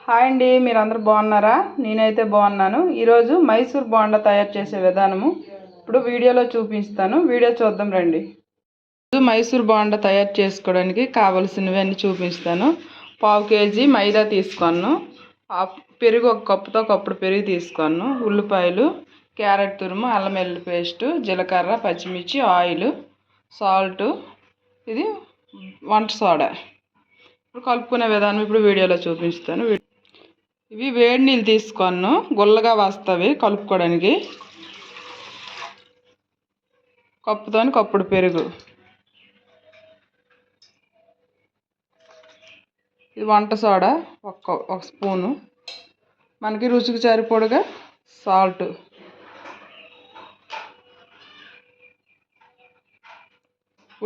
Hi అండి, మీరందరూ బాగున్నారా? నేనైతే బాగున్నాను. ఈరోజు మైసూర్ బోండా తయారు చేసే విధానము ఇప్పుడు వీడియోలో చూపిస్తాను. వీడియో చూద్దాం రండి. మైసూర్ బోండా తయారు చేసుకోవడానికి కావలసినవి అన్నీ చూపిస్తాను. 1/2 కేజీ మైదా తీసుకున్నాను. పెరుగు 1 కప్పుతో కప్పుడు పెరుగు తీసుకున్నాను. ఉల్లిపాయలు, క్యారెట్ తురుము, అల్లం వెల్లుల్లి పేస్టు, జీలకర్ర, పచ్చిమిర్చి, ఆయిల్, సాల్ట్, ఇది వంట సోడా. ఇప్పుడు కలుపుకునే విధానం ఇప్పుడు వీడియోలో చూపిస్తాను. ఇవి వేడి నీళ్ళు తీసుకున్నాను, గుల్లగా వస్తవి కలుపుకోవడానికి. కప్పుతోని కప్పుడు పెరుగు, ఇది వంట సోడా ఒక స్పూను, మనకి రుచికి సరిపడగా సాల్ట్,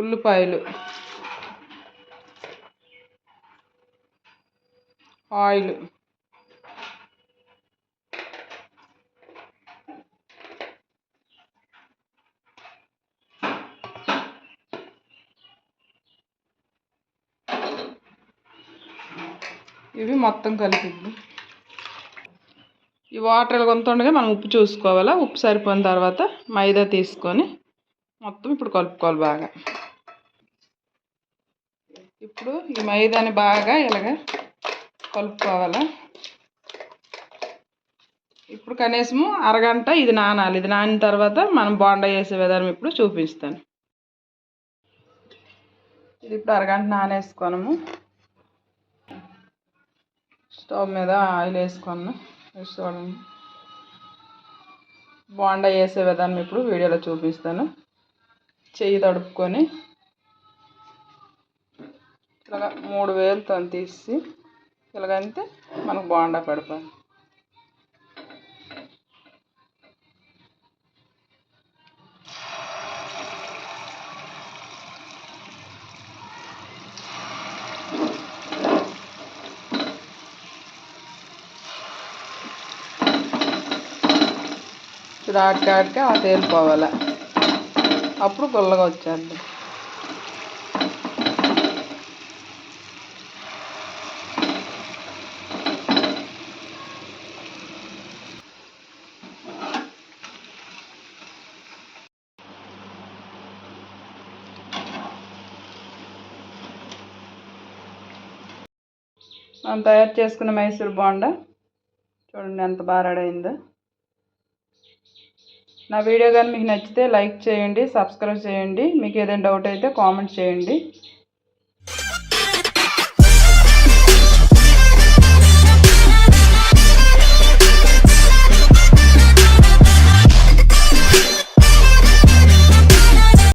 ఉల్లిపాయలు, ఆయిల్, ఇవి మొత్తం కలిపిద్దాం. ఈ వాటర్ కొంతుండగా మనం ఉప్పు చూసుకోవాలా. ఉప్పు సరిపోయిన తర్వాత మైదా తీసుకొని మొత్తం ఇప్పుడు కలుపుకోవాలి బాగా. ఇప్పుడు ఈ మైదాని బాగా ఇలాగ కలుపుకోవాలా. ఇప్పుడు కనీసము అరగంట ఇది నానాలి. ఇది నానిన తర్వాత మనం బోండా వేసే విధానం ఇప్పుడు చూపిస్తాను. ఇది ఇప్పుడు అరగంట నానేసుకున్నాము. స్టవ్ మీద ఆయిల్ వేసుకున్నాను. చూడండి, బోండా వేసే విధానం ఇప్పుడు వీడియోలో చూపిస్తాను. చెయ్యి తడుపుకొని ఇలాగ 3 వేలుతో తీసి ఇలాగంటే మనకు బోండా పెడతాను. ఇది ఆటకాడికి ఆ తేలిపోవాలి, అప్పుడు గుల్లగా వచ్చేద్ది. మనం తయారు చేసుకున్న మైసూర్ బోండా చూడండి ఎంత బాగా రెడీ అయిందో. నా వీడియో కానీ మీకు నచ్చితే లైక్ చేయండి, సబ్స్క్రైబ్ చేయండి. మీకు ఏదైనా డౌట్ అయితే కామెంట్ చేయండి.